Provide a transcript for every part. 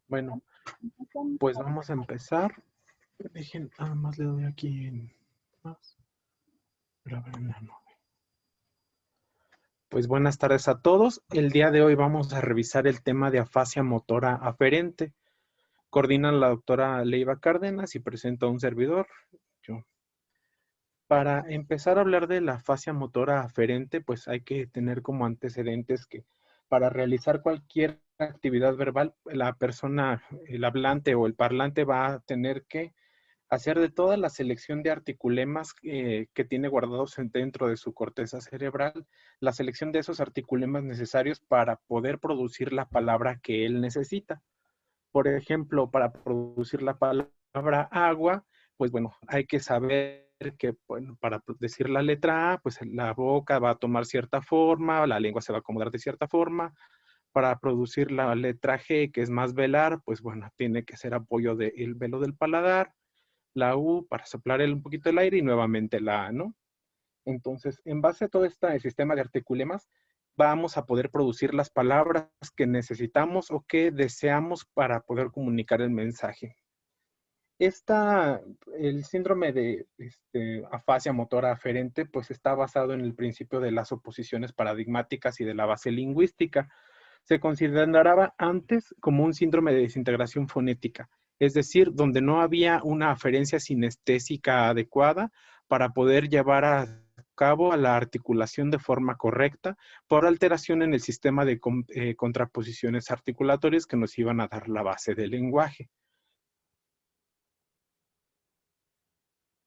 Bueno, pues vamos a empezar. Dejen, nada más le doy aquí en más. No. Pues buenas tardes a todos. El día de hoy vamos a revisar el tema de afasia motora aferente. Coordina la doctora Leiva Cárdenas y presenta a un servidor, yo. Para empezar a hablar de la afasia motora aferente, pues hay que tener como antecedentes que para realizar cualquier actividad verbal, la persona, el hablante o el parlante va a tener que hacer de toda la selección de articulemas que tiene guardados dentro de su corteza cerebral, la selección de esos articulemas necesarios para poder producir la palabra que él necesita. Por ejemplo, para producir la palabra agua, pues bueno, hay que saber que, bueno, para decir la letra A, pues la boca va a tomar cierta forma, la lengua se va a acomodar de cierta forma. Para producir la letra G, que es más velar, pues bueno, tiene que ser apoyo del velo del paladar, la U para soplar un poquito el aire y nuevamente la A, ¿no? Entonces, en base a todo este sistema de articulemas, vamos a poder producir las palabras que necesitamos o que deseamos para poder comunicar el mensaje. El síndrome de afasia motora aferente, pues está basado en el principio de las oposiciones paradigmáticas y de la base lingüística. Se consideraba antes como un síndrome de desintegración fonética, es decir, donde no había una aferencia sinestésica adecuada para poder llevar a cabo a la articulación de forma correcta por alteración en el sistema de contraposiciones articulatorias que nos iban a dar la base del lenguaje.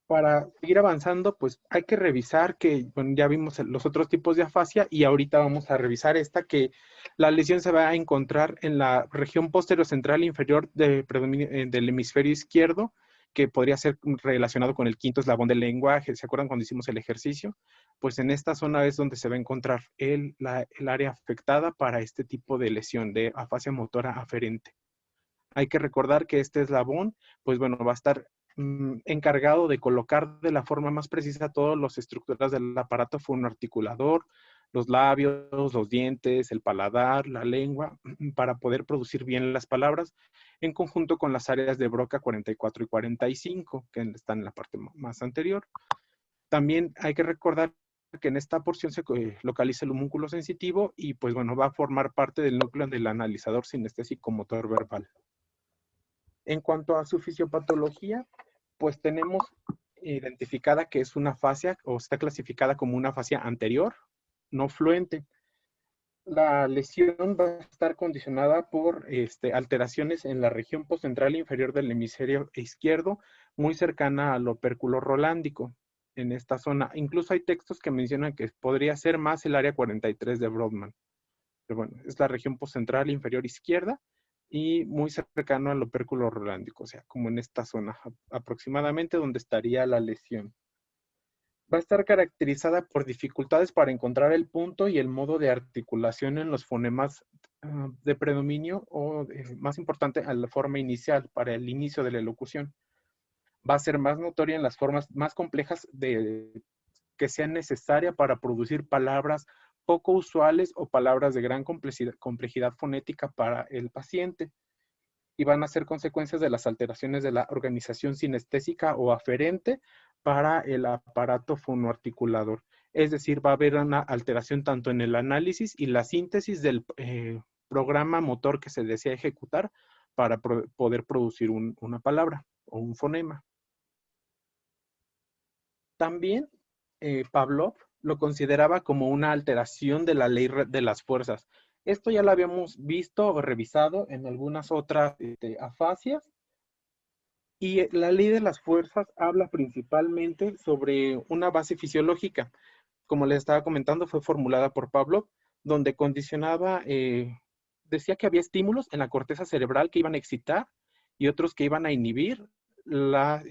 Para seguir avanzando, pues hay que revisar que, bueno, ya vimos los otros tipos de afasia y ahorita vamos a revisar esta, que la lesión se va a encontrar en la región posterior-central inferior del hemisferio izquierdo, que podría ser relacionado con el quinto eslabón del lenguaje. ¿Se acuerdan cuando hicimos el ejercicio? Pues en esta zona es donde se va a encontrar el área afectada para este tipo de lesión de afasia motora aferente. Hay que recordar que este eslabón, pues bueno, va a estar encargado de colocar de la forma más precisa todas las estructuras del aparato fonoarticulador, los labios, los dientes, el paladar, la lengua, para poder producir bien las palabras, en conjunto con las áreas de Broca 44 y 45, que están en la parte más anterior. También hay que recordar que en esta porción se localiza el homúnculo sensitivo y pues bueno, va a formar parte del núcleo del analizador sinestésico motor verbal. En cuanto a su fisiopatología, pues tenemos identificada que es una afasia o está clasificada como una afasia anterior, no fluente. La lesión va a estar condicionada por alteraciones en la región postcentral inferior del hemisferio izquierdo, muy cercana al opérculo rolándico en esta zona. Incluso hay textos que mencionan que podría ser más el área 43 de Brodmann. Pero bueno, es la región postcentral inferior izquierda y muy cercano al opérculo rolándico, o sea, como en esta zona aproximadamente donde estaría la lesión. Va a estar caracterizada por dificultades para encontrar el punto y el modo de articulación en los fonemas de predominio o, más importante, a la forma inicial, para el inicio de la elocución. Va a ser más notoria en las formas más complejas que sean necesarias para producir palabras poco usuales o palabras de gran complejidad fonética para el paciente, y van a ser consecuencias de las alteraciones de la organización sinestésica o aferente para el aparato fonoarticulador. Es decir, va a haber una alteración tanto en el análisis y la síntesis del programa motor que se desea ejecutar para poder producir una palabra o un fonema. También Pavlov lo consideraba como una alteración de la ley de las fuerzas. Esto ya lo habíamos visto o revisado en algunas otras afasias. Y la ley de las fuerzas habla principalmente sobre una base fisiológica. Como les estaba comentando, fue formulada por Pavlov, donde condicionaba, decía que había estímulos en la corteza cerebral que iban a excitar y otros que iban a inhibir la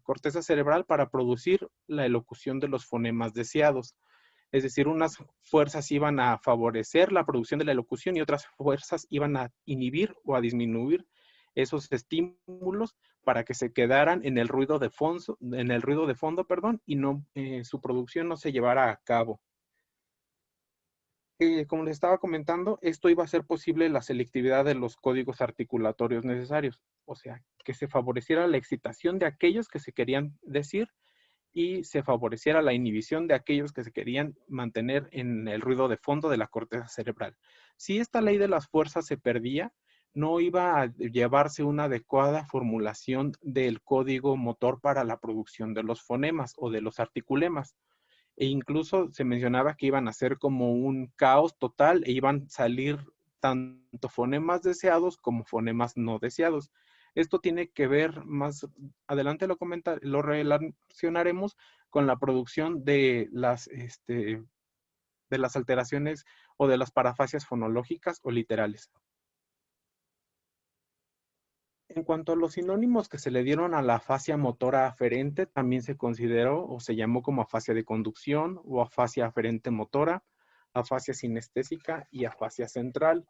corteza cerebral para producir la elocución de los fonemas deseados. Es decir, unas fuerzas iban a favorecer la producción de la elocución y otras fuerzas iban a inhibir o a disminuir esos estímulos para que se quedaran en el ruido de fondo, perdón, y no, su producción no se llevara a cabo. Como les estaba comentando, esto iba a hacer posible la selectividad de los códigos articulatorios necesarios, o sea, que se favoreciera la excitación de aquellos que se querían decir y se favoreciera la inhibición de aquellos que se querían mantener en el ruido de fondo de la corteza cerebral. Si esta ley de las fuerzas se perdía, no iba a llevarse una adecuada formulación del código motor para la producción de los fonemas o de los articulemas. E incluso se mencionaba que iban a ser como un caos total e iban a salir tanto fonemas deseados como fonemas no deseados. Esto tiene que ver más adelante lo relacionaremos con la producción de las alteraciones o de las parafasias fonológicas o literales. En cuanto a los sinónimos que se le dieron a la afasia motora aferente, también se consideró o se llamó como afasia de conducción o afasia aferente motora, afasia sinestésica y afasia central.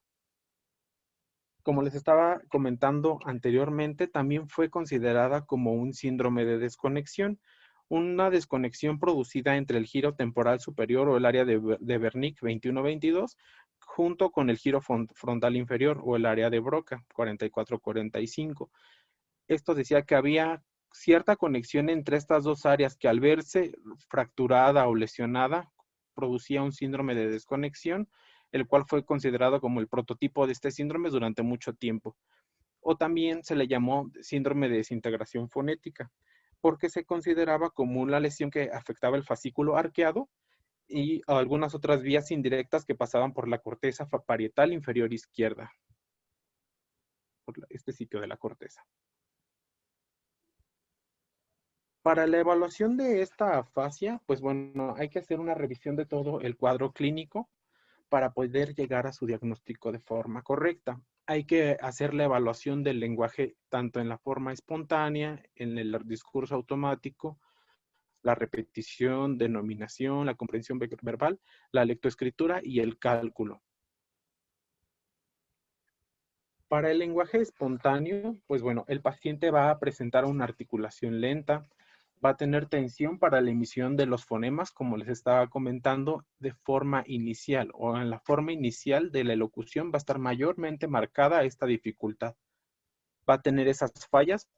Como les estaba comentando anteriormente, también fue considerada como un síndrome de desconexión, una desconexión producida entre el giro temporal superior o el área de Wernicke 21-22 junto con el giro frontal inferior o el área de Broca 44-45. Esto decía que había cierta conexión entre estas dos áreas que al verse fracturada o lesionada producía un síndrome de desconexión, el cual fue considerado como el prototipo de este síndrome durante mucho tiempo. O también se le llamó síndrome de desintegración fonética, porque se consideraba como una lesión que afectaba el fascículo arqueado y algunas otras vías indirectas que pasaban por la corteza parietal inferior izquierda, por este sitio de la corteza. Para la evaluación de esta afasia, pues bueno, hay que hacer una revisión de todo el cuadro clínico para poder llegar a su diagnóstico de forma correcta. Hay que hacer la evaluación del lenguaje tanto en la forma espontánea, en el discurso automático, la repetición, denominación, la comprensión verbal, la lectoescritura y el cálculo. Para el lenguaje espontáneo, pues bueno, el paciente va a presentar una articulación lenta, va a tener tensión para la emisión de los fonemas, como les estaba comentando, de forma inicial o en la forma inicial de la elocución va a estar mayormente marcada esta dificultad. Va a tener esas fallas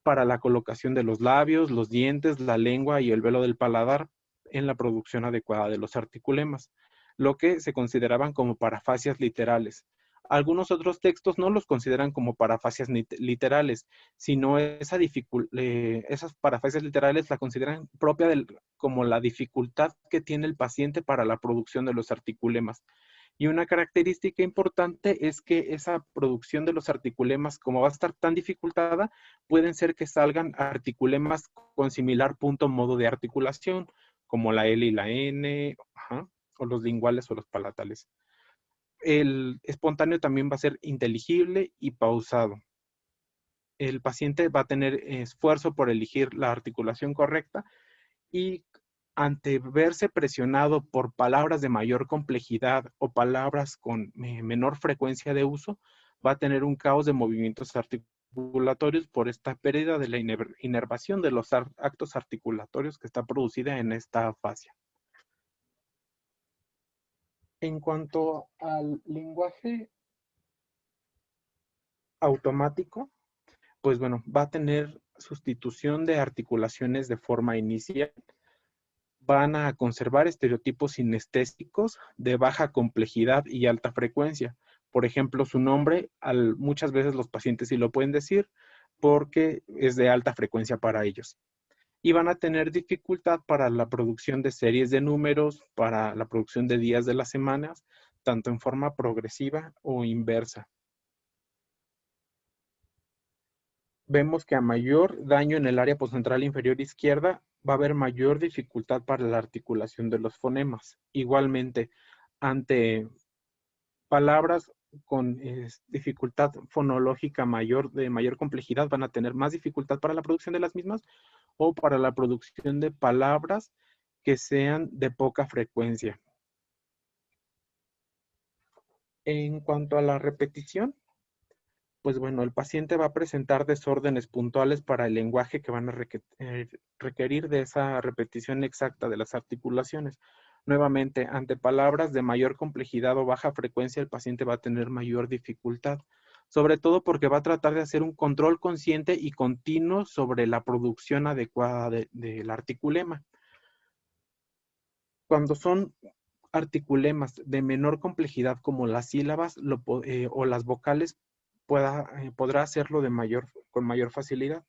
para la colocación de los labios, los dientes, la lengua y el velo del paladar en la producción adecuada de los articulemas, lo que se consideraban como parafasias literales. Algunos otros textos no los consideran como parafasias literales, sino esas parafasias literales la consideran propia como la dificultad que tiene el paciente para la producción de los articulemas. Y una característica importante es que esa producción de los articulemas, como va a estar tan dificultada, pueden ser que salgan articulemas con similar punto modo de articulación, como la L y la N, o los linguales o los palatales. El espontáneo también va a ser inteligible y pausado. El paciente va a tener esfuerzo por elegir la articulación correcta y ante verse presionado por palabras de mayor complejidad o palabras con menor frecuencia de uso, va a tener un caos de movimientos articulatorios por esta pérdida de la inervación de los actos articulatorios que está producida en esta afasia. En cuanto al lenguaje automático, pues bueno, va a tener sustitución de articulaciones de forma inicial, van a conservar estereotipos sinestésicos de baja complejidad y alta frecuencia. Por ejemplo, su nombre, muchas veces los pacientes sí lo pueden decir porque es de alta frecuencia para ellos. Y van a tener dificultad para la producción de series de números, para la producción de días de las semanas, tanto en forma progresiva o inversa. Vemos que a mayor daño en el área postcentral inferior izquierda, va a haber mayor dificultad para la articulación de los fonemas. Igualmente, ante palabras con dificultad fonológica mayor, de mayor complejidad, van a tener más dificultad para la producción de las mismas o para la producción de palabras que sean de poca frecuencia. En cuanto a la repetición, pues bueno, el paciente va a presentar desórdenes puntuales para el lenguaje que van a requerir de esa repetición exacta de las articulaciones. Nuevamente, ante palabras de mayor complejidad o baja frecuencia, el paciente va a tener mayor dificultad, sobre todo porque va a tratar de hacer un control consciente y continuo sobre la producción adecuada del articulema. Cuando son articulemas de menor complejidad como las sílabas o las vocales, podrá hacerlo con mayor facilidad.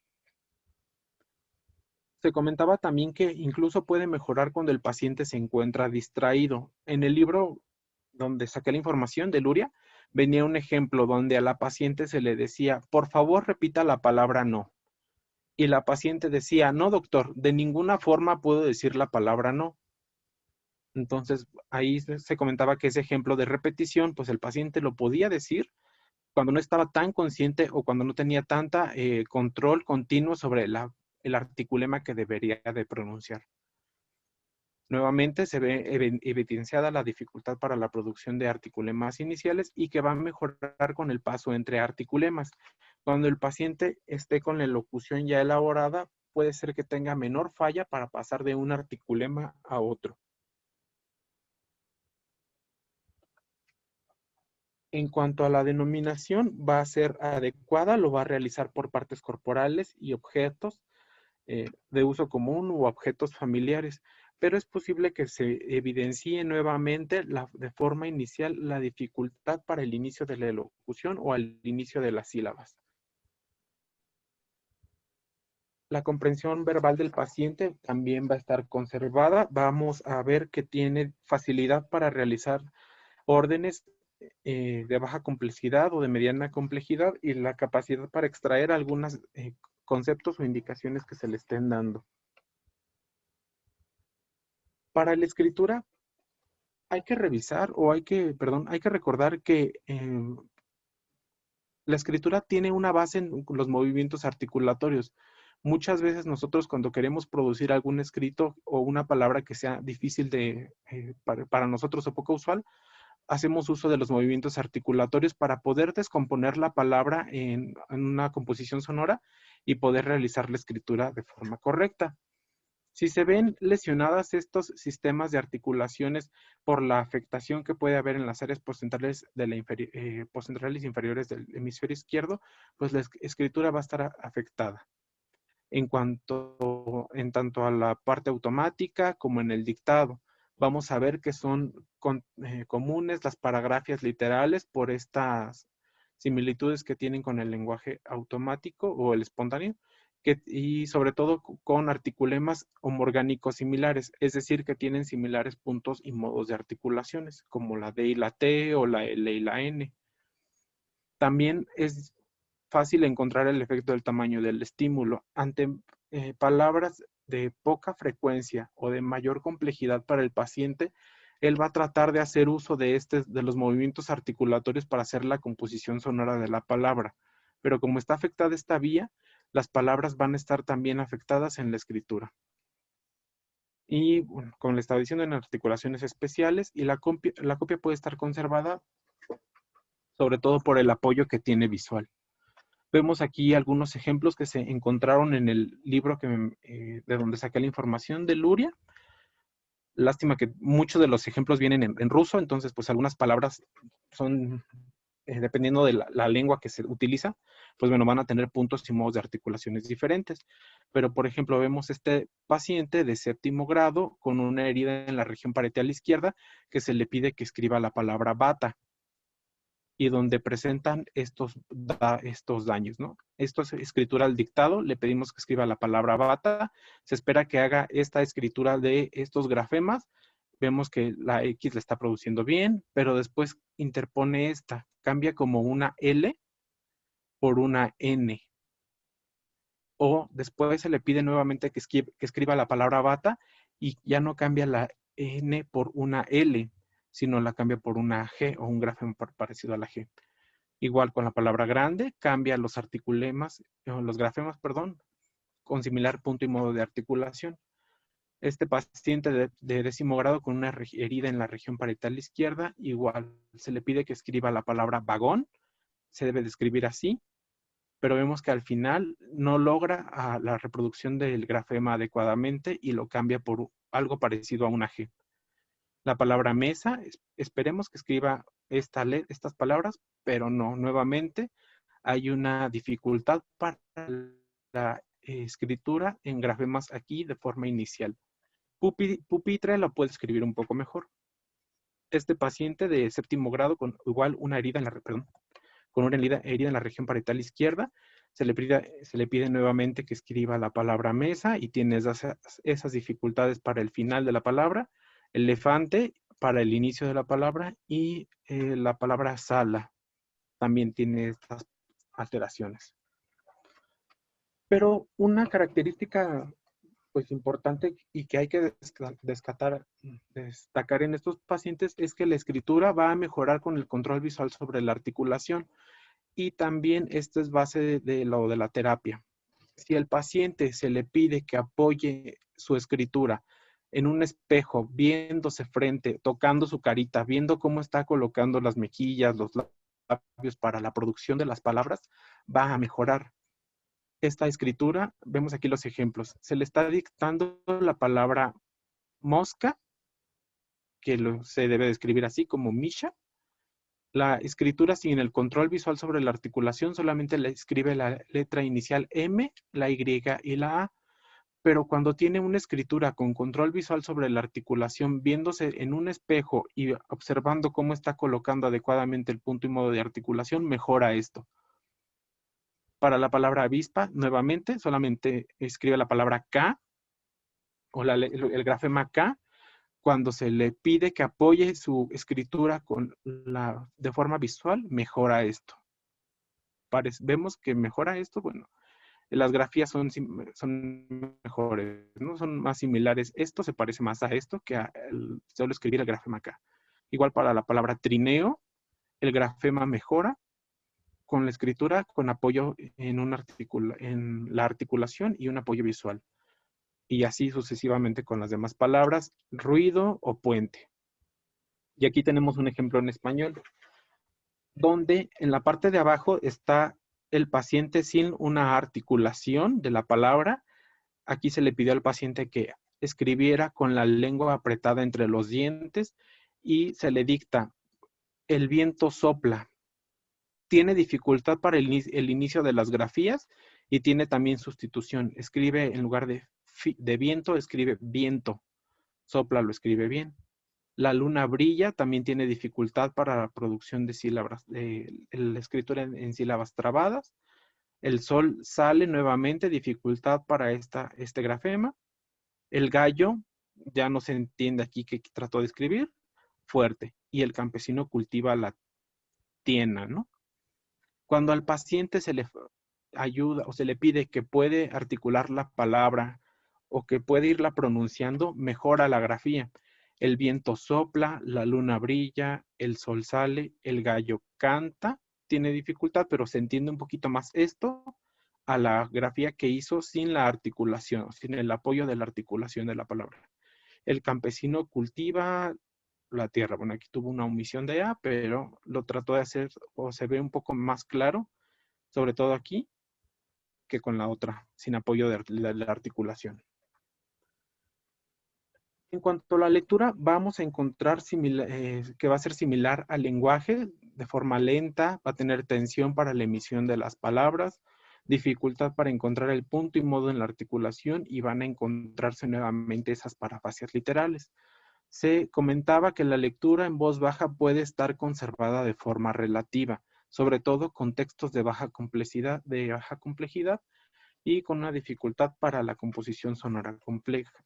Se comentaba también que incluso puede mejorar cuando el paciente se encuentra distraído. En el libro donde saqué la información de Luria, venía un ejemplo donde a la paciente se le decía, por favor repita la palabra no. Y la paciente decía, no doctor, de ninguna forma puedo decir la palabra no. Entonces ahí se comentaba que ese ejemplo de repetición, pues el paciente lo podía decir cuando no estaba tan consciente o cuando no tenía tanta control continuo sobre el articulema que debería de pronunciar. Nuevamente se ve evidenciada la dificultad para la producción de articulemas iniciales y que va a mejorar con el paso entre articulemas. Cuando el paciente esté con la elocución ya elaborada, puede ser que tenga menor falla para pasar de un articulema a otro. En cuanto a la denominación, va a ser adecuada, lo va a realizar por partes corporales y objetos de uso común u objetos familiares, pero es posible que se evidencie nuevamente de forma inicial la dificultad para el inicio de la elocución o al inicio de las sílabas. La comprensión verbal del paciente también va a estar conservada. Vamos a ver que tiene facilidad para realizar órdenes de baja complejidad o de mediana complejidad y la capacidad para extraer algunos conceptos o indicaciones que se le estén dando. Para la escritura hay que revisar o hay que recordar que la escritura tiene una base en los movimientos articulatorios. Muchas veces nosotros cuando queremos producir algún escrito o una palabra que sea difícil para nosotros o poco usual, hacemos uso de los movimientos articulatorios para poder descomponer la palabra en una composición sonora y poder realizar la escritura de forma correcta. Si se ven lesionadas estos sistemas de articulaciones por la afectación que puede haber en las áreas postcentrales, postcentrales inferiores del hemisferio izquierdo, pues la escritura va a estar afectada. En tanto a la parte automática como en el dictado, vamos a ver que son comunes las paragrafias literales por estas similitudes que tienen con el lenguaje automático o el espontáneo, y sobre todo con articulemas homorgánicos similares, es decir, que tienen similares puntos y modos de articulaciones, como la D y la T o la L y la N. También es fácil encontrar el efecto del tamaño del estímulo. Ante palabras de poca frecuencia o de mayor complejidad para el paciente, él va a tratar de hacer uso de los movimientos articulatorios para hacer la composición sonora de la palabra. Pero como está afectada esta vía, las palabras van a estar también afectadas en la escritura. Y bueno, como le estaba diciendo, en articulaciones especiales, y la copia puede estar conservada sobre todo por el apoyo que tiene visual. Vemos aquí algunos ejemplos que se encontraron en el libro de donde saqué la información de Luria. Lástima que muchos de los ejemplos vienen en ruso, entonces pues algunas palabras son, dependiendo de la lengua que se utiliza, pues bueno, van a tener puntos y modos de articulaciones diferentes. Pero por ejemplo, vemos este paciente de 7º grado con una herida en la región parietal izquierda que se le pide que escriba la palabra bata, y donde presentan estos daños, ¿no? Esto es escritura al dictado, le pedimos que escriba la palabra bata, se espera que haga esta escritura de estos grafemas, vemos que la X la está produciendo bien, pero después interpone esta, cambia como una L por una N. O después se le pide nuevamente que escriba la palabra bata y ya no cambia la N por una L, sino la cambia por una G o un grafema parecido a la G. Igual con la palabra grande, cambia los grafemas, con similar punto y modo de articulación. Este paciente de 10º grado con una herida en la región parietal izquierda, igual se le pide que escriba la palabra vagón, se debe de escribir así, pero vemos que al final no logra la reproducción del grafema adecuadamente y lo cambia por algo parecido a una G. La palabra mesa, esperemos que escriba estas palabras, pero no, nuevamente hay una dificultad para la escritura en grafemas aquí de forma inicial. Pupitre lo puede escribir un poco mejor. Este paciente de séptimo grado con igual una herida en la, perdón, con una herida en la región parietal izquierda, se le pide nuevamente que escriba la palabra mesa y tiene esas dificultades para el final de la palabra, elefante para el inicio de la palabra y la palabra sala también tiene estas alteraciones. Pero una característica pues importante y que hay que destacar en estos pacientes es que la escritura va a mejorar con el control visual sobre la articulación y también esto es base de lo de la terapia. Si al paciente se le pide que apoye su escritura en un espejo, viéndose frente, tocando su carita, viendo cómo está colocando las mejillas, los labios para la producción de las palabras, va a mejorar esta escritura. Vemos aquí los ejemplos. Se le está dictando la palabra mosca, que se debe de escribir así como Misha. La escritura sin el control visual sobre la articulación solamente le escribe la letra inicial M, la Y y la A. Pero cuando tiene una escritura con control visual sobre la articulación, viéndose en un espejo y observando cómo está colocando adecuadamente el punto y modo de articulación, mejora esto. Para la palabra avispa, nuevamente, solamente escribe la palabra K o el grafema K cuando se le pide que apoye su escritura de forma visual, mejora esto. Vemos que mejora esto, bueno, las grafías son mejores, ¿no? Son más similares. Esto se parece más a esto que a solo escribir el grafema K. Igual para la palabra trineo, el grafema mejora con la escritura, con apoyo en la articulación y un apoyo visual. Y así sucesivamente con las demás palabras, ruido o puente. Y aquí tenemos un ejemplo en español, donde en la parte de abajo está el paciente sin una articulación de la palabra. Aquí se le pidió al paciente que escribiera con la lengua apretada entre los dientes y se le dicta, el viento sopla. Tiene dificultad para el inicio de las grafías y tiene también sustitución. Escribe en lugar de viento, escribe viento. Sopla, lo escribe bien. La luna brilla, también tiene dificultad para la producción de sílabas, la escritura en sílabas trabadas. El sol sale nuevamente, dificultad para este grafema. El gallo, ya no se entiende aquí qué trató de escribir, fuerte. Y el campesino cultiva la tiena, ¿no? Cuando al paciente se le ayuda o se le pide que puede articular la palabra o que puede irla pronunciando, mejora la grafía. El viento sopla, la luna brilla, el sol sale, el gallo canta. Tiene dificultad, pero se entiende un poquito más esto a la grafía que hizo sin la articulación, sin el apoyo de la articulación de la palabra. El campesino cultiva la tierra. Bueno, aquí tuvo una omisión de A, pero lo trató de hacer o se ve un poco más claro, sobre todo aquí, que con la otra, sin apoyo de la articulación. En cuanto a la lectura, vamos a encontrar que va a ser similar al lenguaje, de forma lenta, va a tener tensión para la emisión de las palabras, dificultad para encontrar el punto y modo en la articulación y van a encontrarse nuevamente esas parafasias literales. Se comentaba que la lectura en voz baja puede estar conservada de forma relativa, sobre todo con textos de baja complejidad y con una dificultad para la composición sonora compleja.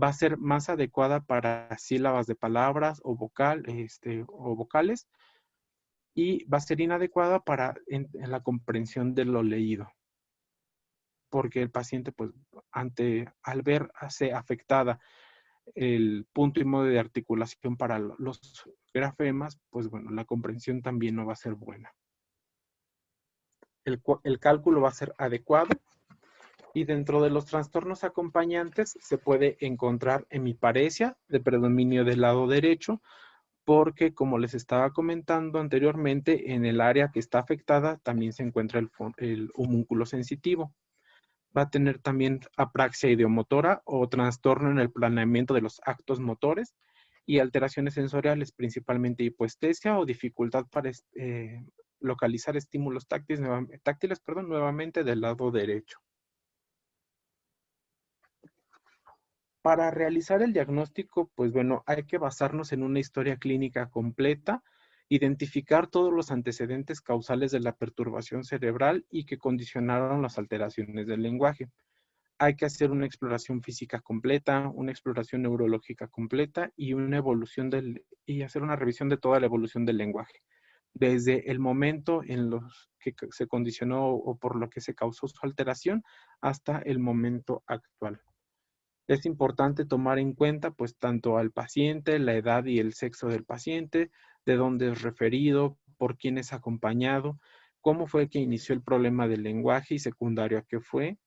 Va a ser más adecuada para sílabas de palabras o vocales y va a ser inadecuada en la comprensión de lo leído. Porque el paciente, pues, al verse afectada el punto y modo de articulación para los grafemas, pues bueno, la comprensión también no va a ser buena. El cálculo va a ser adecuado y dentro de los trastornos acompañantes se puede encontrar hemiparesia de predominio del lado derecho, porque como les estaba comentando anteriormente, en el área que está afectada también se encuentra el homúnculo sensitivo. Va a tener también apraxia ideomotora o trastorno en el planeamiento de los actos motores y alteraciones sensoriales, principalmente hipoestesia o dificultad para localizar estímulos táctiles, nuevamente del lado derecho. Para realizar el diagnóstico, pues bueno, hay que basarnos en una historia clínica completa, identificar todos los antecedentes causales de la perturbación cerebral y que condicionaron las alteraciones del lenguaje. Hay que hacer una exploración física completa, una exploración neurológica completa y y hacer una revisión de toda la evolución del lenguaje, desde el momento en los que se condicionó o por lo que se causó su alteración hasta el momento actual. Es importante tomar en cuenta pues tanto al paciente, la edad y el sexo del paciente, de dónde es referido, por quién es acompañado, cómo fue que inició el problema del lenguaje y secundario a qué fue,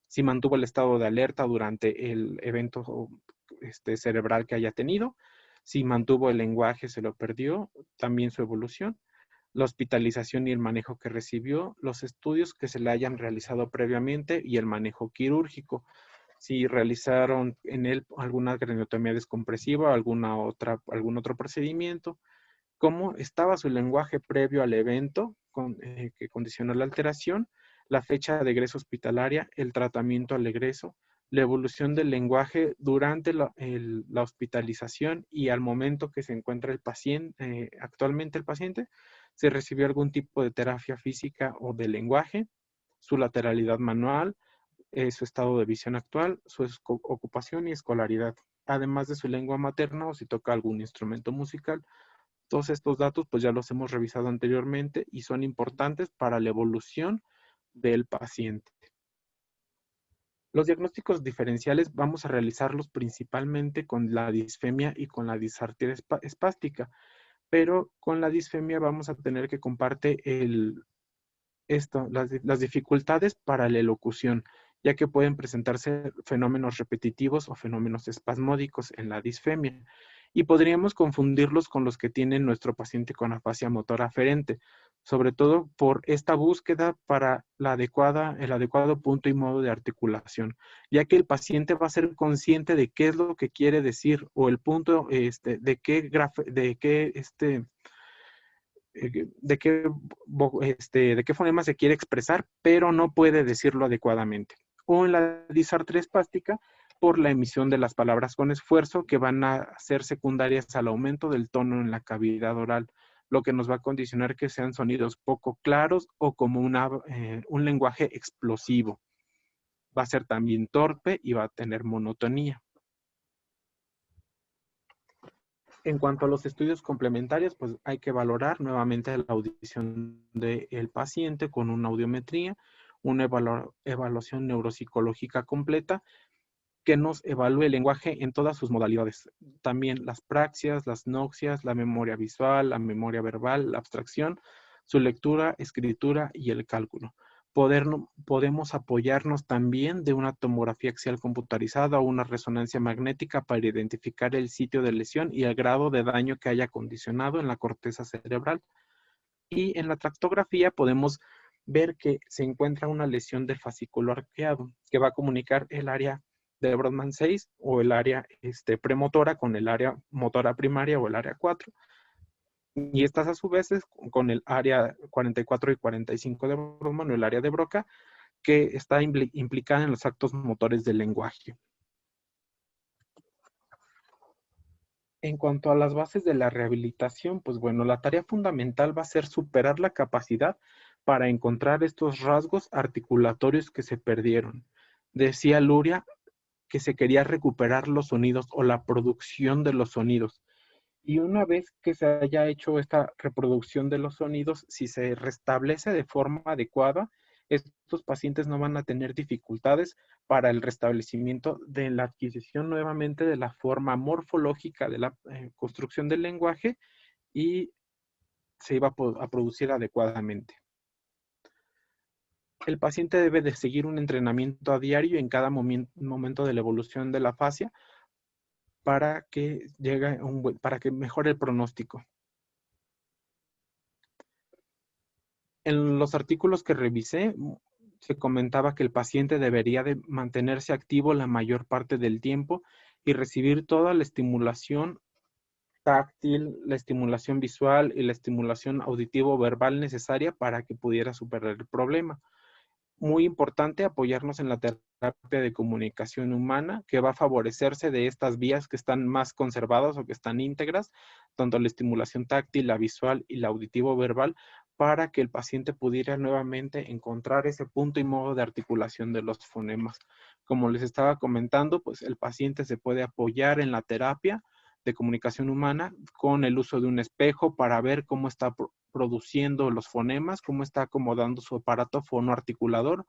si mantuvo el estado de alerta durante el evento cerebral que haya tenido, si mantuvo el lenguaje, se lo perdió, también su evolución, la hospitalización y el manejo que recibió, los estudios que se le hayan realizado previamente y el manejo quirúrgico. Si realizaron en él alguna craniotomía descompresiva o algún otro procedimiento, cómo estaba su lenguaje previo al evento que condicionó la alteración, la fecha de egreso hospitalaria, el tratamiento al egreso, la evolución del lenguaje durante la hospitalización y al momento que se encuentra el paciente, actualmente el paciente, se recibió algún tipo de terapia física o de lenguaje, su lateralidad manual, su estado de visión actual, su ocupación y escolaridad, además de su lengua materna o si toca algún instrumento musical. Todos estos datos pues ya los hemos revisado anteriormente y son importantes para la evolución del paciente. Los diagnósticos diferenciales vamos a realizarlos principalmente con la disfemia y con la disartria espástica, pero con la disfemia vamos a tener que comparte las dificultades para la elocución, ya que pueden presentarse fenómenos repetitivos o fenómenos espasmódicos en la disfemia. Y podríamos confundirlos con los que tiene nuestro paciente con afasia motora aferente, sobre todo por esta búsqueda para el adecuado punto y modo de articulación, ya que el paciente va a ser consciente de qué es lo que quiere decir o el punto de qué fonema se quiere expresar, pero no puede decirlo adecuadamente. O en la disartria espástica, por la emisión de las palabras con esfuerzo que van a ser secundarias al aumento del tono en la cavidad oral, lo que nos va a condicionar que sean sonidos poco claros o como un lenguaje explosivo. Va a ser también torpe y va a tener monotonía. En cuanto a los estudios complementarios, pues hay que valorar nuevamente la audición del paciente con una audiometría, una evaluación neuropsicológica completa que nos evalúe el lenguaje en todas sus modalidades. También las praxias, las noxias, la memoria visual, la memoria verbal, la abstracción, su lectura, escritura y el cálculo. Podemos apoyarnos también de una tomografía axial computarizada o una resonancia magnética para identificar el sitio de lesión y el grado de daño que haya condicionado en la corteza cerebral. Y en la tractografía podemos ver que se encuentra una lesión del fascículo arqueado que va a comunicar el área de Brodmann 6 o el área premotora con el área motora primaria o el área 4. Y estas a su vez con el área 44 y 45 de Brodmann o el área de Broca, que está implicada en los actos motores del lenguaje. En cuanto a las bases de la rehabilitación, pues bueno, la tarea fundamental va a ser superar la capacidad para encontrar estos rasgos articulatorios que se perdieron. Decía Luria que se quería recuperar los sonidos o la producción de los sonidos. Y una vez que se haya hecho esta reproducción de los sonidos, si se restablece de forma adecuada, estos pacientes no van a tener dificultades para el restablecimiento de la adquisición nuevamente de la forma morfológica de la construcción del lenguaje y se iba a producir adecuadamente. El paciente debe de seguir un entrenamiento a diario en cada momento de la evolución de la afasia para que mejore el pronóstico. En los artículos que revisé, se comentaba que el paciente debería de mantenerse activo la mayor parte del tiempo y recibir toda la estimulación táctil, la estimulación visual y la estimulación auditivo-verbal necesaria para que pudiera superar el problema. Muy importante apoyarnos en la terapia de comunicación humana, que va a favorecerse de estas vías que están más conservadas o que están íntegras, tanto la estimulación táctil, la visual y la auditivo-verbal, para que el paciente pudiera nuevamente encontrar ese punto y modo de articulación de los fonemas. Como les estaba comentando, pues el paciente se puede apoyar en la terapia de comunicación humana con el uso de un espejo para ver cómo está produciendo los fonemas, cómo está acomodando su aparato fonoarticulador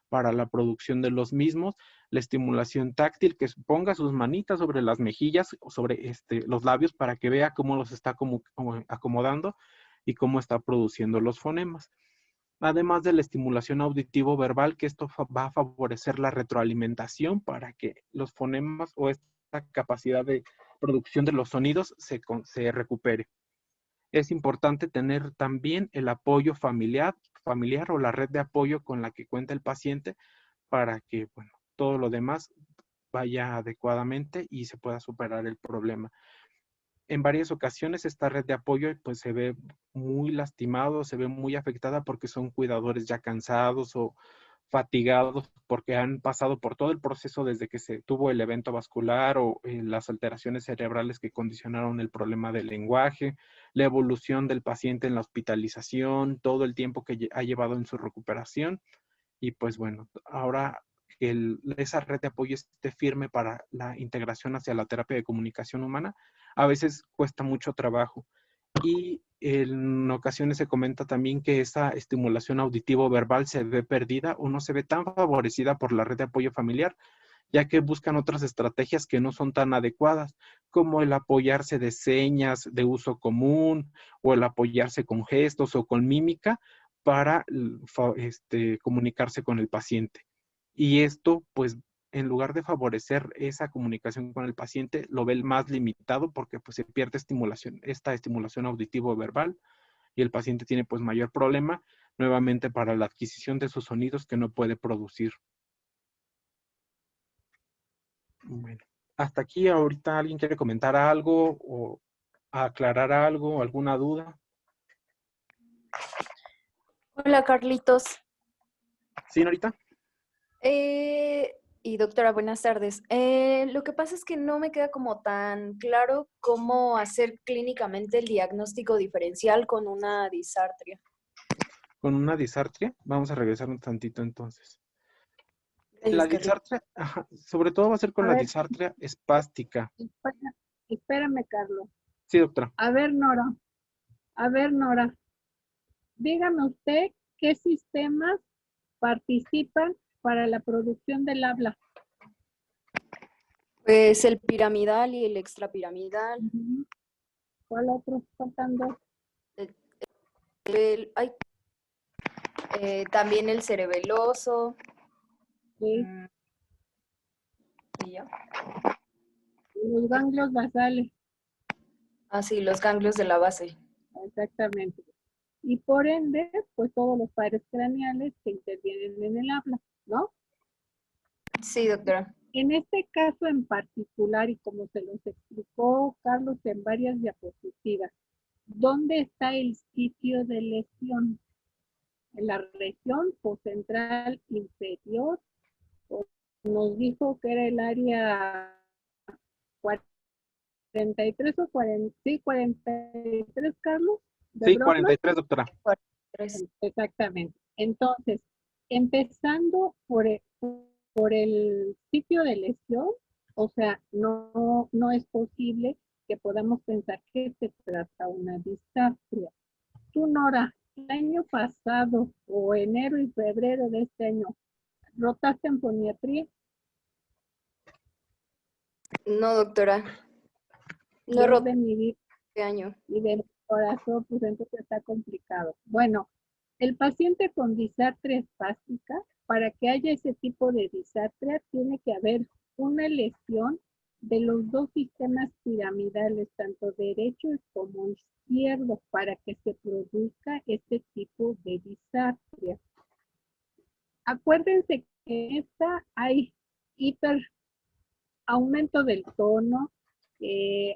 para la producción de los mismos, la estimulación táctil, que ponga sus manitas sobre las mejillas o sobre los labios para que vea cómo los está como acomodando y cómo está produciendo los fonemas. Además de la estimulación auditivo-verbal, que esto va a favorecer la retroalimentación para que los fonemas o esta capacidad de producción de los sonidos se recupere. Es importante tener también el apoyo familiar o la red de apoyo con la que cuenta el paciente para que, bueno, todo lo demás vaya adecuadamente y se pueda superar el problema. En varias ocasiones esta red de apoyo pues se ve muy lastimado, se ve muy afectada porque son cuidadores ya cansados o fatigados porque han pasado por todo el proceso desde que se tuvo el evento vascular o las alteraciones cerebrales que condicionaron el problema del lenguaje, la evolución del paciente en la hospitalización, todo el tiempo que ha llevado en su recuperación. Y pues bueno, ahora que esa red de apoyo esté firme para la integración hacia la terapia de comunicación humana, a veces cuesta mucho trabajo. Y en ocasiones se comenta también que esa estimulación auditivo-verbal se ve perdida o no se ve tan favorecida por la red de apoyo familiar, ya que buscan otras estrategias que no son tan adecuadas, como el apoyarse de señas de uso común o el apoyarse con gestos o con mímica para comunicarse con el paciente. Y esto, pues, en lugar de favorecer esa comunicación con el paciente, lo ve más limitado porque pues, se pierde esta estimulación auditivo-verbal y el paciente tiene pues mayor problema nuevamente para la adquisición de esos sonidos que no puede producir. Bueno, hasta aquí ahorita alguien quiere comentar algo o aclarar algo, alguna duda. Hola, Carlitos. ¿Sí, Norita? Y doctora, buenas tardes. Lo que pasa es que no me queda como tan claro cómo hacer clínicamente el diagnóstico diferencial con una disartria. Con una disartria, vamos a regresar un tantito entonces. La Gracias, Carlitos. disartria, sobre todo va a ser con A la ver, disartria espástica. espérame, Carlos. Sí, doctora. A ver, Nora, dígame usted qué sistemas participan para la producción del habla. Pues el piramidal y el extrapiramidal. ¿Cuál otro? Faltan dos. También el cerebeloso. Sí. Y ya. Los ganglios basales. Sí, los ganglios de la base. Exactamente. Y por ende, pues todos los pares craneales que intervienen en el habla, ¿no? Sí, doctora. En este caso en particular, y como se los explicó Carlos en varias diapositivas, ¿dónde está el sitio de lesión? En la región postcentral inferior, nos dijo que era el área 43 o 40, sí, 43, Carlos, de Sí, Brodmann. 43, doctora. 43. Exactamente. Entonces, empezando por el sitio de lesión, o sea, no es posible que podamos pensar que se trata una disartria. Tú, Nora, el año pasado o enero y febrero de este año, ¿rotaste en foniatría? No, doctora. No Dios roté de mi vida este año. y de mi corazón, pues entonces está complicado. Bueno, el paciente con disartria espástica, para que haya ese tipo de disartria, tiene que haber una lesión de los dos sistemas piramidales, tanto derecho como izquierdo, para que se produzca este tipo de disartria. Acuérdense que en esta hay aumento del tono,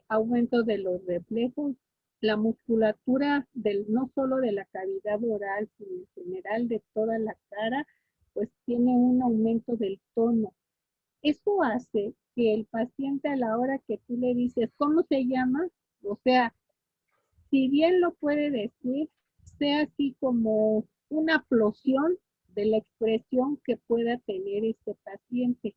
aumento de los reflejos, la musculatura no solo de la cavidad oral, sino en general de toda la cara, pues tiene un aumento del tono. Eso hace que el paciente a la hora que tú le dices, ¿cómo se llama? O sea, si bien lo puede decir, sea así como una explosión de la expresión que pueda tener este paciente.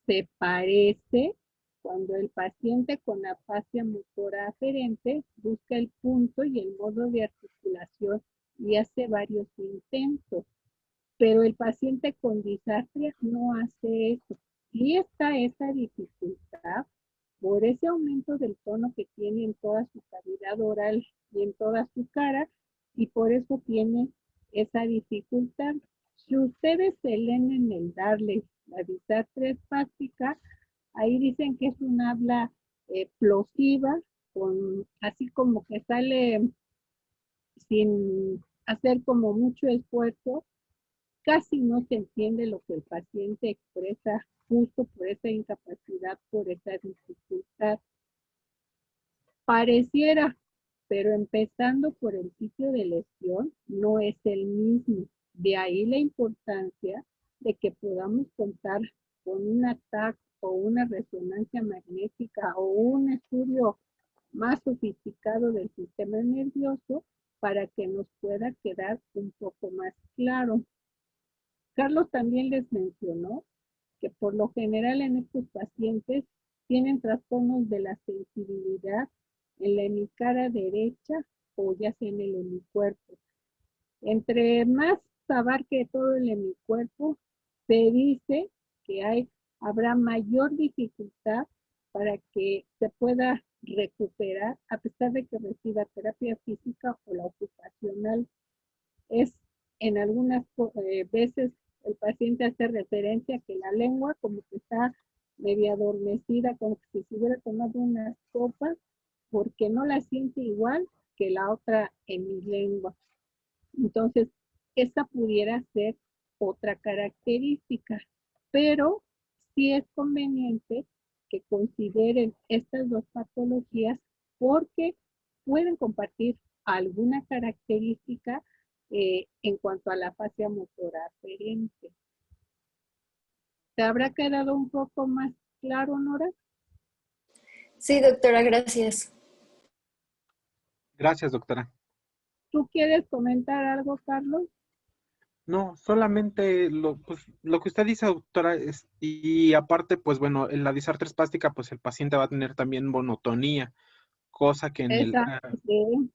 Se parece cuando el paciente con afasia motora aferente busca el punto y el modo de articulación y hace varios intentos, pero el paciente con disartria no hace eso. Y está esa dificultad por ese aumento del tono que tiene en toda su cavidad oral y en toda su cara, y por eso tiene esa dificultad. Si ustedes se leen en el darle la disartria espástica, ahí dicen que es un habla plosiva, así como que sale sin hacer como mucho esfuerzo, casi no se entiende lo que el paciente expresa justo por esa incapacidad, por esa dificultad. Pareciera, pero empezando por el sitio de lesión, no es el mismo. De ahí la importancia de que podamos contar con un TAC o una resonancia magnética o un estudio más sofisticado del sistema nervioso para que nos pueda quedar un poco más claro. Carlos también les mencionó que por lo general en estos pacientes tienen trastornos de la sensibilidad en la hemicara derecha o ya sea en el hemicuerpo. Entre más abarque todo el hemicuerpo, se dice que habrá mayor dificultad para que se pueda recuperar a pesar de que reciba terapia física o la ocupacional. Es en algunas veces el paciente hace referencia a que la lengua como que está medio adormecida, como que si hubiera tomado unas copas, porque no la siente igual que la otra en mi lengua. Entonces, esta pudiera ser otra característica, pero sí es conveniente que consideren estas dos patologías porque pueden compartir alguna característica en cuanto a la afasia motora aferente. ¿Te habrá quedado un poco más claro, Nora? Sí, doctora, gracias. Gracias, doctora. ¿Tú quieres comentar algo, Carlos? No, solamente pues, lo que usted dice, doctora, y aparte, pues bueno, en la disartria espástica, pues el paciente va a tener también monotonía, cosa que Exacto, sí.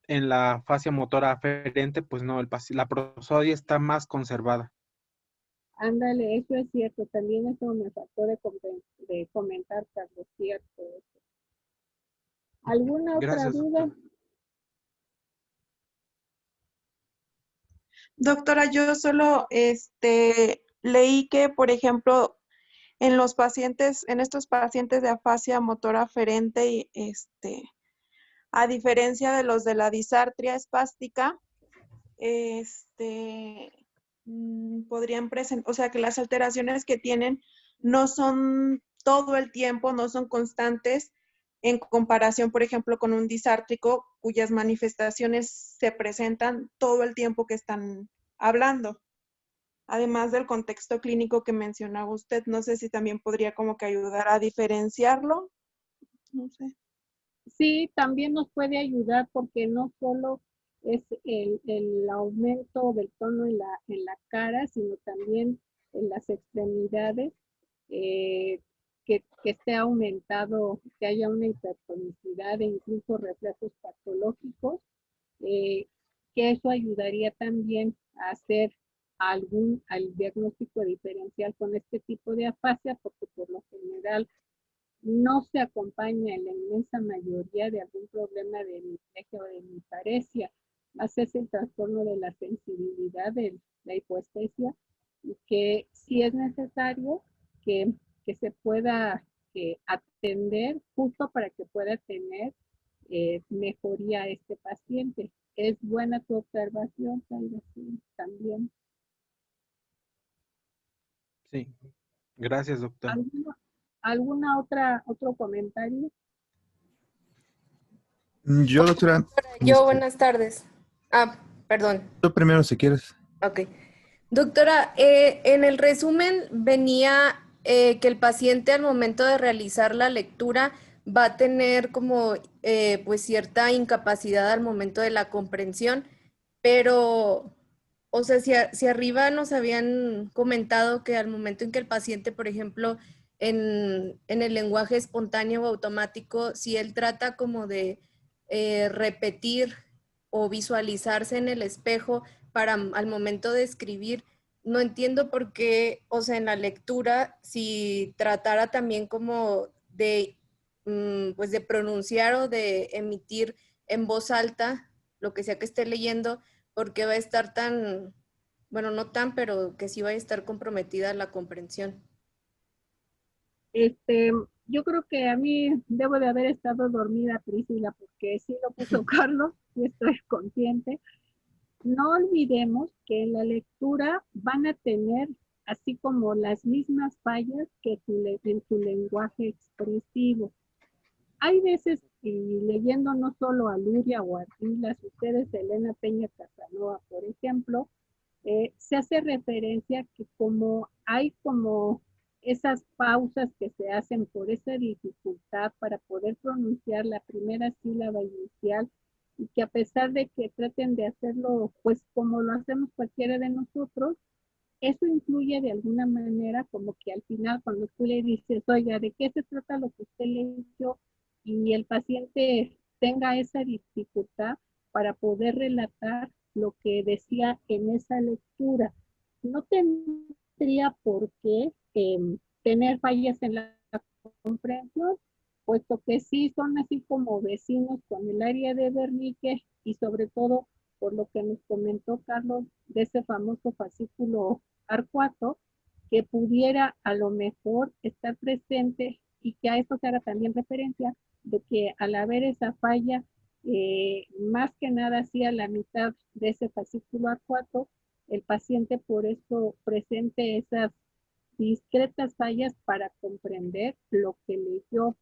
en la fascia motora aferente, pues no, la prosodia está más conservada. Ándale, eso es cierto. También eso me faltó de comentar, Carlos, cierto. ¿Alguna otra Gracias, duda? doctora. Doctora, yo solo leí que, por ejemplo, en los pacientes, en estos pacientes de afasia motora aferente, a diferencia de los de la disartria espástica, podrían presentar, o sea, que las alteraciones que tienen no son todo el tiempo, no son constantes en comparación, por ejemplo, con un disártrico cuyas manifestaciones se presentan todo el tiempo que están hablando. Además del contexto clínico que mencionaba usted, no sé si también podría como que ayudar a diferenciarlo. No sé. Sí, también nos puede ayudar porque no solo es el aumento del tono en la cara, sino también en las extremidades, que esté aumentado, que haya una hipertonicidad e incluso reflejos patológicos, eh, que eso ayudaría también a hacer al diagnóstico diferencial con este tipo de afasia, porque por lo general no se acompaña en la inmensa mayoría de algún problema de hemiplegia o de hemiparesia. Más es el trastorno de la sensibilidad, de la hipoestesia, y que sí es necesario que se pueda atender justo para que pueda tener mejoría este paciente. Es buena tu observación, Taira, sí, también. Sí, gracias, doctora. otro comentario? Yo, doctora, Yo, buenas tardes. Perdón. tú primero si quieres. Ok. Doctora, en el resumen venía que el paciente al momento de realizar la lectura va a tener como pues cierta incapacidad al momento de la comprensión, pero, o sea, si arriba nos habían comentado que al momento en que el paciente, por ejemplo, en el lenguaje espontáneo o automático, si él trata como de repetir o visualizarse en el espejo para al momento de escribir, no entiendo por qué, o sea, en la lectura, si tratara también como de, pues de pronunciar o de emitir en voz alta lo que sea que esté leyendo, porque va a estar tan, bueno, no tan, pero que sí va a estar comprometida la comprensión. Yo creo que a mí debo de haber estado dormida, Priscila, porque sí lo puso Carlos, y estoy consciente. No olvidemos que en la lectura van a tener así como las mismas fallas que en tu lenguaje expresivo. Hay veces, y leyendo no solo a Luria o a Artilas, ustedes, Elena Peña Casanova, por ejemplo, se hace referencia que como hay como esas pausas que se hacen por esa dificultad para poder pronunciar la primera sílaba inicial, y que a pesar de que traten de hacerlo pues como lo hacemos cualquiera de nosotros, eso influye de alguna manera como que al final cuando tú le dices, oiga, ¿de qué se trata lo que usted leyó? Y el paciente tenga esa dificultad para poder relatar lo que decía en esa lectura. No tendría por qué tener fallas en la comprensión, puesto que sí son así como vecinos con el área de Wernicke, y sobre todo por lo que nos comentó Carlos de ese famoso fascículo Arcuato, que pudiera a lo mejor estar presente, y que a esto se haga también referencia de que al haber esa falla, más que nada hacia la mitad de ese fascículo Arcuato, el paciente por eso presente esas discretas fallas para comprender lo que leyó,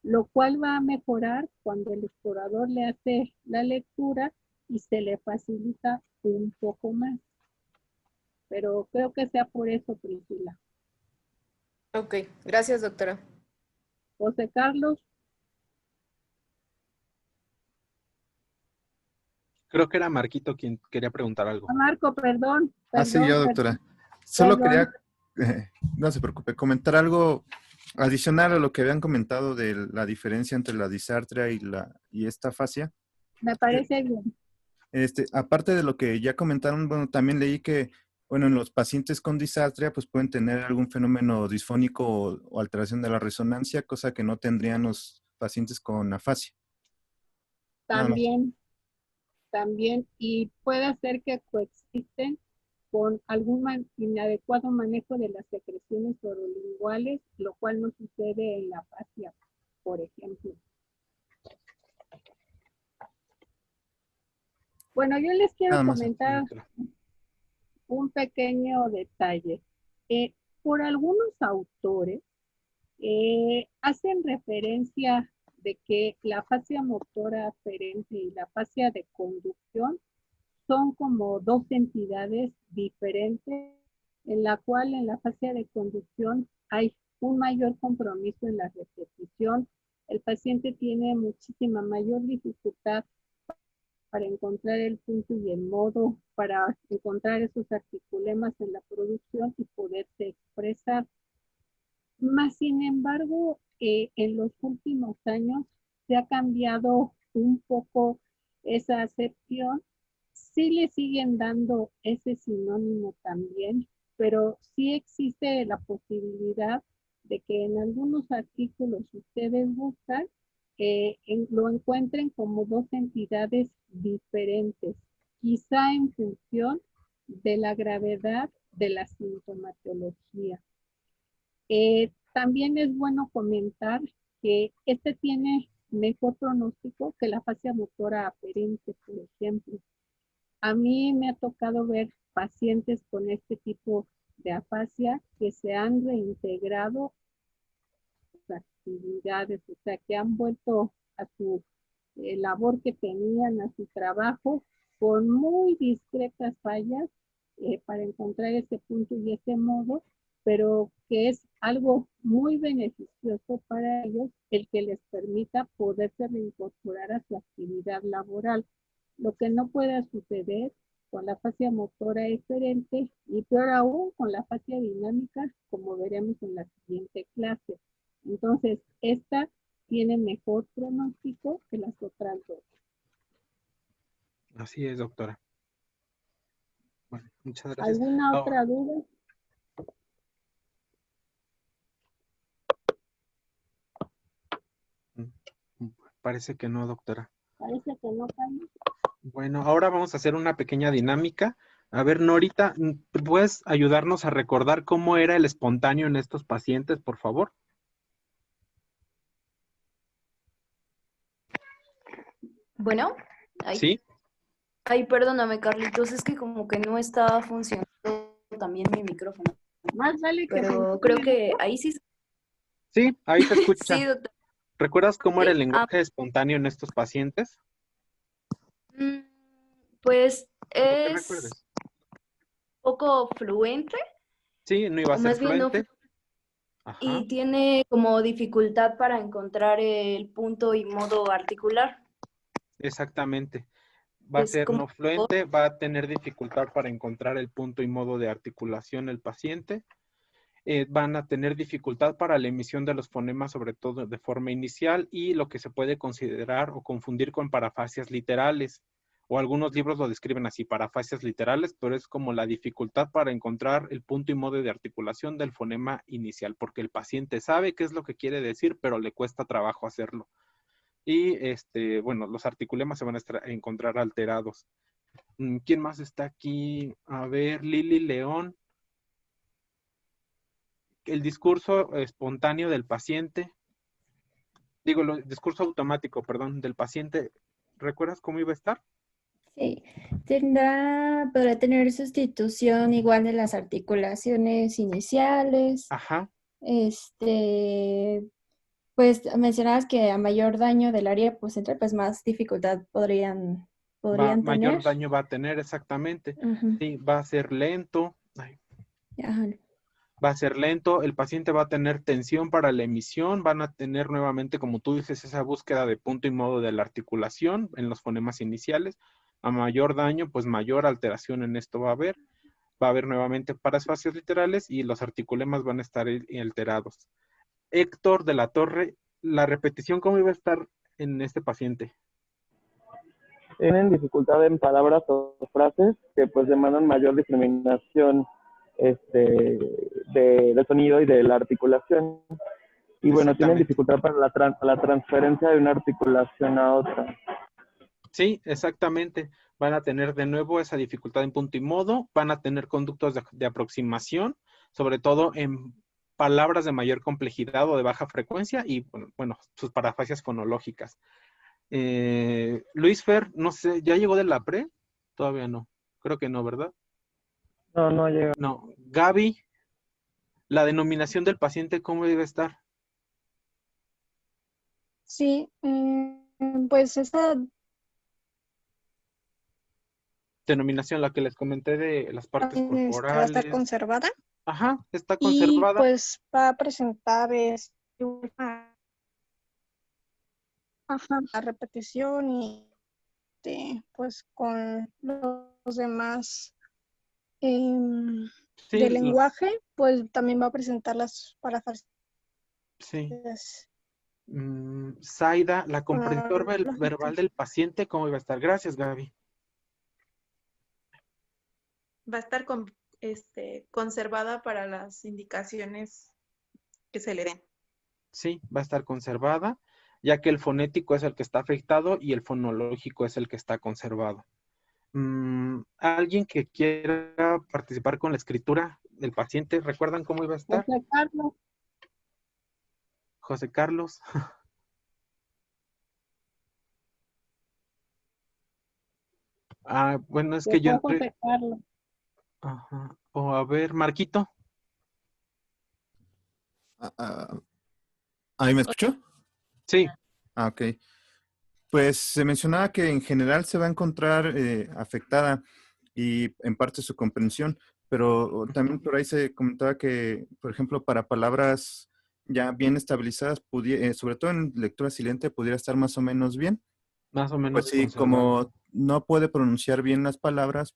lo cual va a mejorar cuando el explorador le hace la lectura y se le facilita un poco más. Pero creo que sea por eso, Priscila. Ok, gracias, doctora. José Carlos. Creo que era Marquito quien quería preguntar algo. Marco, perdón. Sí, yo, doctora. Solo quería, no se preocupe, comentar algo adicional a lo que habían comentado de la diferencia entre la disartria y esta fascia. Me parece bien. Aparte de lo que ya comentaron, bueno, también leí que, bueno, en los pacientes con disartria, pues pueden tener algún fenómeno disfónico o alteración de la resonancia, cosa que no tendrían los pacientes con afasia. También, y puede ser que coexisten con algún inadecuado manejo de las secreciones orolinguales, lo cual no sucede en la afasia, por ejemplo. Bueno, yo les quiero comentar un pequeño detalle. Por algunos autores hacen referencia de que la fascia motora aferente y la fascia de conducción son como dos entidades diferentes, en la cual en la fascia de conducción hay un mayor compromiso en la repetición. El paciente tiene muchísima mayor dificultad para encontrar el punto y el modo, para encontrar esos articulemas en la producción y poderse expresar. Más sin embargo, en los últimos años se ha cambiado un poco esa acepción. Sí le siguen dando ese sinónimo también, pero sí existe la posibilidad de que en algunos artículos ustedes buscan, lo encuentren como dos entidades diferentes, quizá en función de la gravedad de la sintomatología. También es bueno comentar que este tiene mejor pronóstico que la fascia motora aferente, por ejemplo. A mí me ha tocado ver pacientes con este tipo de afasia que se han reintegrado actividades, o sea, que han vuelto a su labor que tenían, a su trabajo, con muy discretas fallas para encontrar ese punto y ese modo, pero que es algo muy beneficioso para ellos el que les permita poderse reincorporar a su actividad laboral. Lo que no pueda suceder con la fascia motora diferente y peor aún con la fascia dinámica, como veremos en la siguiente clase. Entonces, esta tiene mejor pronóstico que las otras dos. Así es, doctora. Bueno, muchas gracias. ¿Alguna otra duda? Parece que no, doctora. Parece que no, Carmen. Bueno, ahora vamos a hacer una pequeña dinámica. A ver, Norita, ¿puedes ayudarnos a recordar cómo era el espontáneo en estos pacientes, por favor? Bueno, ¿Sí? Ay, perdóname, Carlitos, es que como que no está funcionando también mi micrófono. Más vale que Pero creo que ahí sí. Sí, ahí se escucha. Sí, doctor. ¿Recuerdas cómo era el Sí, lenguaje espontáneo en estos pacientes? Pues Lo que es recuerdes. poco fluente, Sí, no iba a o ser más bien no, fluente. Ajá, y tiene como dificultad para encontrar el punto y modo articular. exactamente. Va a Es ser como, no fluente, va a tener dificultad para encontrar el punto y modo de articulación el paciente. Van a tener dificultad para la emisión de los fonemas, sobre todo de forma inicial, y lo que se puede considerar o confundir con parafasias literales, o algunos libros lo describen así, parafasias literales, pero es como la dificultad para encontrar el punto y modo de articulación del fonema inicial, porque el paciente sabe qué es lo que quiere decir, pero le cuesta trabajo hacerlo. Y, bueno, los articulemas se van a encontrar alterados. ¿Quién más está aquí? A ver, Lili León. El discurso espontáneo del paciente, digo, el discurso automático, perdón, del paciente, ¿recuerdas cómo iba a estar? Sí, podrá tener sustitución igual de las articulaciones iniciales. Ajá. Pues mencionabas que a mayor daño del área central, pues más dificultad podrían Mayor tener. daño va a tener, exactamente. Ujú. Sí, va a ser lento. Ajá. Va a ser lento, el paciente va a tener tensión para la emisión, van a tener nuevamente, como tú dices, esa búsqueda de punto y modo de la articulación en los fonemas iniciales. A mayor daño, pues mayor alteración en esto va a haber. Va a haber nuevamente parafasias literales y los articulemas van a estar alterados. Héctor de la Torre, la repetición, ¿cómo iba a estar en este paciente? Tienen dificultad en palabras o frases que pues demandan mayor discriminación del sonido y de la articulación. Y bueno, tienen dificultad para la transferencia de una articulación a otra. Sí, exactamente. Van a tener de nuevo esa dificultad en punto y modo, van a tener conductos de aproximación, sobre todo en palabras de mayor complejidad o de baja frecuencia y, bueno, sus parafasias fonológicas. Luis Fer, no sé, ¿ya llegó de la pre? Todavía no. Creo que no, ¿verdad? No, no llega. No. Gaby, la denominación del paciente, ¿cómo debe estar? Sí, pues esa Denominación, la que les comenté de las partes va a estar corporales. conservada Ajá, está y conservada. pues va a presentar la repetición y pues con los demás Sí, del lenguaje, pues también va a presentar las parafasias. Sí. Zaida, la comprensión verbal del paciente, ¿cómo iba a estar? Gracias, Gaby. Va a estar conservada para las indicaciones que se le den. Sí, va a estar conservada, ya que el fonético es el que está afectado y el fonológico es el que está conservado. ¿Alguien que quiera participar con la escritura del paciente? ¿Recuerdan cómo iba a estar? José Carlos. José Carlos. Bueno, es que yo entré. José Carlos. Ajá. O a ver, Marquito. ¿Ahí me escuchó? Sí, Ah, ok. Pues se mencionaba que en general se va a encontrar afectada y en parte su comprensión, pero también por ahí se comentaba que, por ejemplo, para palabras ya bien estabilizadas, sobre todo en lectura silente, pudiera estar más o menos bien. más o Pues menos sí, conservado. como no puede pronunciar bien las palabras,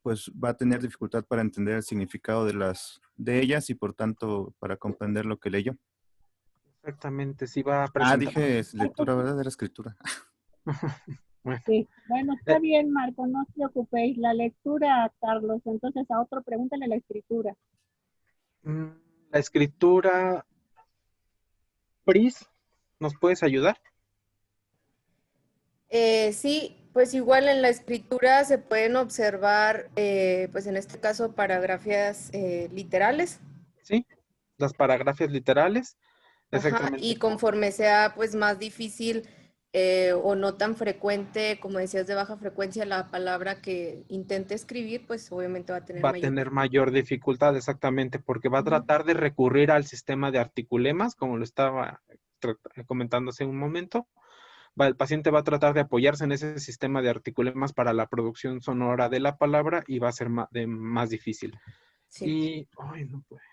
pues va a tener dificultad para entender el significado de ellas y por tanto para comprender lo que leyó. Exactamente, sí va a Ah, presentar. dije lectura, ¿verdad? Era escritura. Bueno, Sí, bueno, está eh, bien, Marco, no os preocupéis. La lectura, Carlos, entonces a otro pregúntale la escritura. mm, la escritura, Pris, ¿nos puedes ayudar? Sí, pues igual en la escritura se pueden observar, pues en este caso, paragrafías literales. Sí, las paragrafías literales, Ajá, exactamente. y conforme sea pues más difícil o no tan frecuente, como decías, de baja frecuencia, la palabra que intente escribir, pues obviamente va a tener Va a mayor tener dificultad. mayor dificultad, exactamente, porque va a Ujú. tratar de recurrir al sistema de articulemas, como lo estaba comentando hace un momento. El paciente va a tratar de apoyarse en ese sistema de articulemas para la producción sonora de la palabra y va a ser más difícil. Sí. Y, ay, no puede.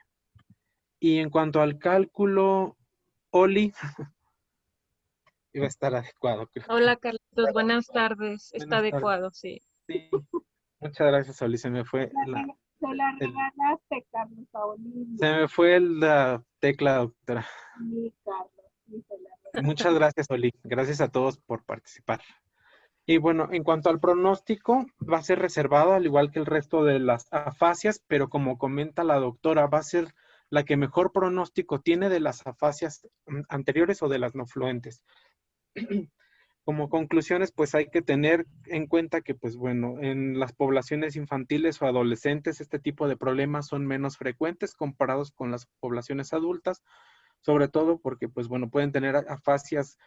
Y en cuanto al cálculo, Oli, iba a estar adecuado, creo. Hola Carlitos, buenas tardes. Está Buenas tardes. adecuado, sí. Sí, muchas gracias, Oli. Se me fue Se la el- regalaste, Carlos, a Olivia. se me fue la tecla, doctora. Sí, Carlos, sí, se la Muchas gracias, Oli. Gracias a todos por participar. Y bueno, en cuanto al pronóstico, va a ser reservado al igual que el resto de las afasias, pero como comenta la doctora, va a ser la que mejor pronóstico tiene de las afasias anteriores o de las no fluentes. Como conclusiones, pues hay que tener en cuenta que, pues bueno, en las poblaciones infantiles o adolescentes este tipo de problemas son menos frecuentes comparados con las poblaciones adultas, sobre todo porque, pues bueno, pueden tener afasias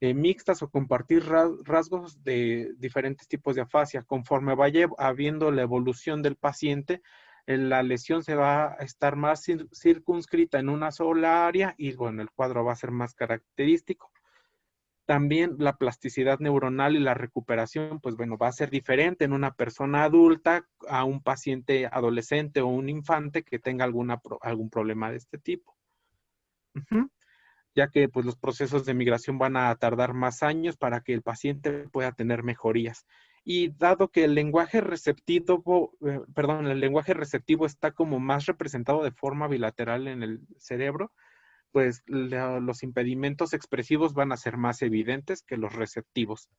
mixtas o compartir rasgos de diferentes tipos de afasia. Conforme vaya habiendo la evolución del paciente, la lesión se va a estar más circunscrita en una sola área y bueno, el cuadro va a ser más característico. También la plasticidad neuronal y la recuperación, pues bueno, va a ser diferente en una persona adulta a un paciente adolescente o un infante que tenga algún problema de este tipo. Uh-huh. Ya que pues los procesos de migración van a tardar más años para que el paciente pueda tener mejorías. Y dado que el lenguaje receptivo está como más representado de forma bilateral en el cerebro, pues los impedimentos expresivos van a ser más evidentes que los receptivos.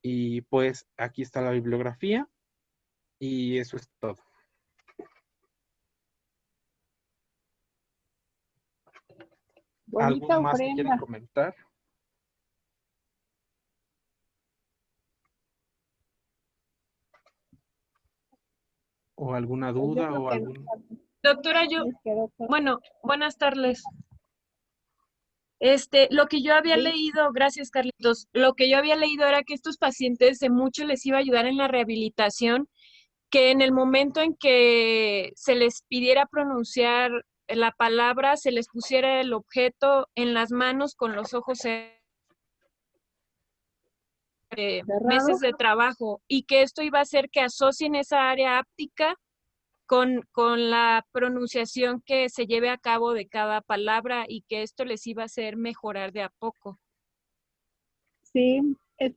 Y pues aquí está la bibliografía y eso es todo. ¿Algo Bonita más que quieran ofrenda. comentar? ¿O alguna Pues yo duda creo o que no, algún... Doctora, les quedó claro. bueno, buenas tardes. Lo que yo había Sí, leído, gracias Carlitos, lo que yo había leído era que estos pacientes de mucho les iba a ayudar en la rehabilitación, que en el momento en que se les pidiera pronunciar la palabra, se les pusiera el objeto en las manos con los ojos meses cerrado. de trabajo y que esto iba a hacer que asocien esa área áptica con la pronunciación que se lleve a cabo de cada palabra y que esto les iba a hacer mejorar de a poco. Sí, es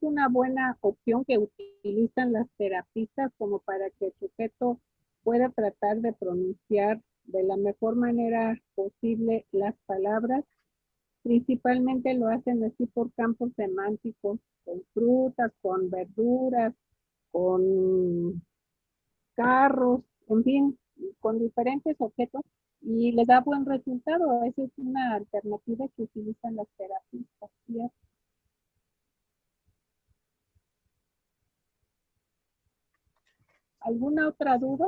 una buena opción que utilizan las terapistas como para que el sujeto pueda tratar de pronunciar de la mejor manera posible las palabras. Principalmente lo hacen así por campos semánticos, con frutas, con verduras, con carros, en fin, con diferentes objetos y les da buen resultado. Esa es una alternativa que utilizan las terapistas. ¿Sí? ¿Alguna otra duda?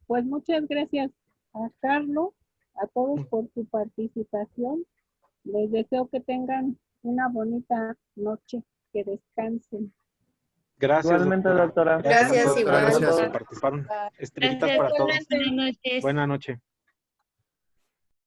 Pues muchas gracias a Carlos, a todos por su participación. Les deseo que tengan una bonita noche, que descansen. Gracias, Igualmente, doctora. doctora. Gracias, doctora, igual. a todos que participaron. Estrellitas para todos. Buenas noches. Buenas noches.